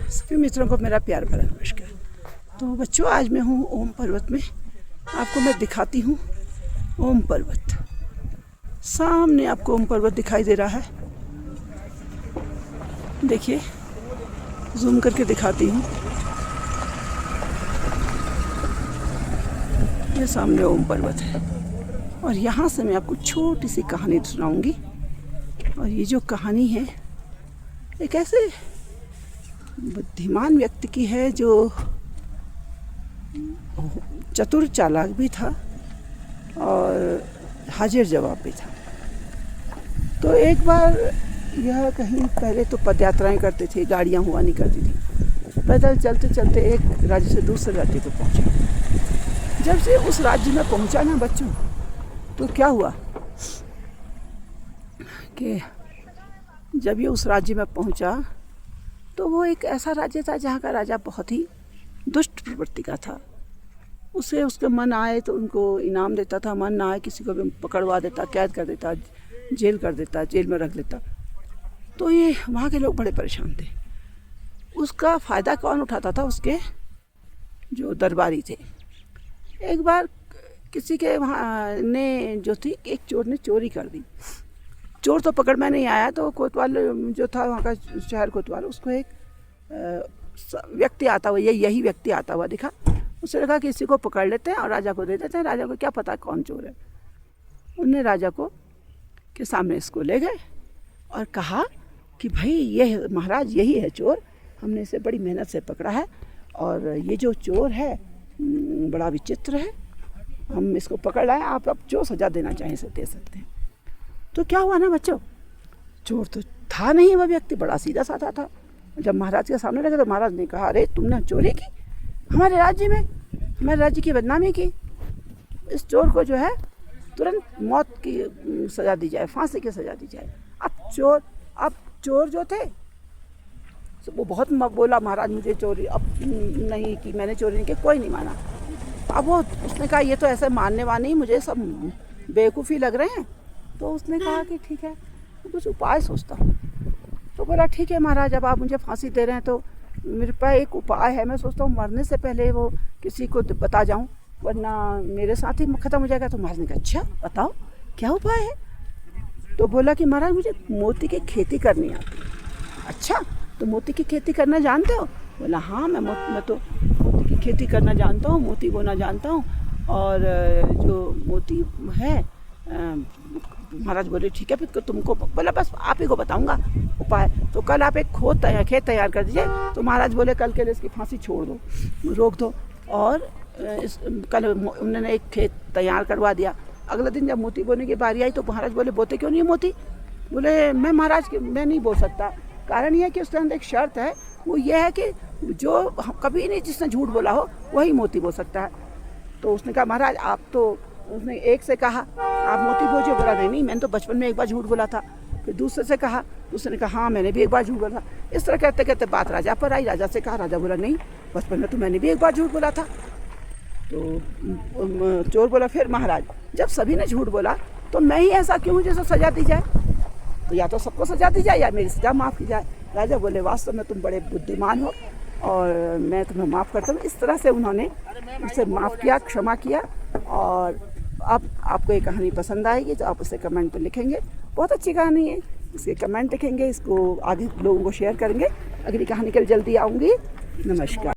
सभी मित्रों को मेरा प्यार भरा नमस्कार। तो बच्चों, आज मैं हूँ ओम पर्वत में। आपको मैं दिखाती हूँ ओम पर्वत। सामने आपको ओम पर्वत दिखाई दे रहा है। देखिए, जूम करके दिखाती हूँ। ये सामने ओम पर्वत है और यहाँ से मैं आपको छोटी सी कहानी सुनाऊंगी। और ये जो कहानी है एक ऐसे बुद्धिमान व्यक्ति की है जो चतुर चालाक भी था और हाजिर जवाब भी था। तो एक बार यह कहीं पहले तो पदयात्राएं करते थे, गाड़ियां हुआ नहीं करती थी। पैदल चलते चलते एक राज्य से दूसरे राज्य को पहुंचा। जब से उस राज्य में पहुंचा ना बच्चों, तो क्या हुआ कि जब ये उस राज्य में पहुंचा तो वो एक ऐसा राज्य था जहाँ का राजा बहुत ही दुष्ट प्रवृत्ति का था। उसे उसके मन आए तो उनको इनाम देता था, मन ना आए किसी को भी पकड़वा देता, कैद कर देता, जेल कर देता, जेल में रख लेता। तो ये वहाँ के लोग बड़े परेशान थे। उसका फ़ायदा कौन उठाता था? उसके जो दरबारी थे। एक बार किसी के वहाँ ने जो थी, एक चोर ने चोरी कर दी। चोर तो पकड़ में नहीं आया, तो कोतवाल जो था वहाँ का शहर कोतवाल, उसको एक व्यक्ति आता हुआ, यही व्यक्ति आता हुआ दिखा। उसने कहा कि इसी को पकड़ लेते हैं और राजा को दे देते हैं। राजा को क्या पता कौन चोर है। उनने राजा को के सामने इसको ले गए और कहा कि भाई ये महाराज यही है चोर, हमने इसे बड़ी मेहनत से पकड़ा है और ये जो चोर है बड़ा विचित्र है, हम इसको पकड़ लाए, आप अब जो सज़ा देना चाहें इसे दे सकते हैं। तो क्या हुआ ना बच्चों, चोर तो था नहीं, वह व्यक्ति बड़ा सीधा साधा था। जब महाराज के सामने लगे तो महाराज ने कहा, अरे तुमने चोरी की हमारे राज्य में, हमारे राज्य की बदनामी की, इस चोर को जो है तुरंत मौत की सज़ा दी जाए, फांसी की सज़ा दी जाए। अब चोर जो थे वो बहुत बोला, महाराज मुझे चोरी अब नहीं की, मैंने चोरी नहीं की। कोई नहीं माना। अब उसने कहा ये तो ऐसे मानने वाले ही मुझे सब बेवकूफ़ी लग रहे हैं। तो उसने कहा कि ठीक है, तो कुछ उपाय सोचता हूँ। तो बोला ठीक है महाराज, अब आप मुझे फांसी दे रहे हैं तो मेरे पास एक उपाय है। मैं सोचता हूँ मरने से पहले वो किसी को बता जाऊँ, वरना मेरे साथ ही ख़त्म हो जाएगा। तो महाराज ने कहा अच्छा बताओ क्या उपाय है। तो बोला कि महाराज मुझे मोती की खेती करनी आती है। अच्छा, तो मोती की खेती करना जानते हो? बोला हाँ, मैं तो मोती की खेती करना जानता हूँ, मोती बोना जानता हूँ। और जो मोती है महाराज बोले ठीक है, फिर तुमको बोला बस आप ही को बताऊंगा उपाय। तो कल आप एक खेत तैयार कर दीजिए। तो महाराज बोले कल के लिए इसकी फांसी छोड़ दो, रोक दो। और कल उन्होंने एक खेत तैयार करवा दिया। अगले दिन जब मोती बोने की बारी आई तो महाराज बोले बोते क्यों नहीं मोती? बोले मैं नहीं बोल सकता। कारण यह है कि उसके अंदर एक शर्त है, वो ये है कि जो कभी नहीं जिसने झूठ बोला हो वही मोती बोल सकता है। तो उसने कहा महाराज आप तो, उसने एक से कहा आप मोती बोझे, बोला नहीं मैंने तो बचपन में एक बार झूठ बोला था। फिर दूसरे से कहा, दूसरे ने कहा हाँ मैंने भी एक बार झूठ बोला था। इस तरह कहते कहते बात राजा पर आई। राजा से कहा, राजा बोला नहीं बचपन में तो मैंने भी एक बार झूठ बोला था। तो चोर बोला फिर महाराज जब सभी ने झूठ बोला तो मैं ही ऐसा क्यों हूँ जिसको सजा दी जाए? तो या तो सबको सजा दी जाए या मेरी सजा माफ़ की जाए। राजा बोले वास्तव में तुम बड़े बुद्धिमान हो और मैं तुम्हें माफ़ करता हूँ। इस तरह से उन्होंने उसे माफ़ किया, क्षमा किया। और अब आपको ये कहानी पसंद आएगी तो आप उसे कमेंट पे लिखेंगे, बहुत अच्छी कहानी है, इसके कमेंट लिखेंगे, इसको आगे लोगों को शेयर करेंगे। अगली कहानी कल जल्दी आऊँगी। नमस्कार।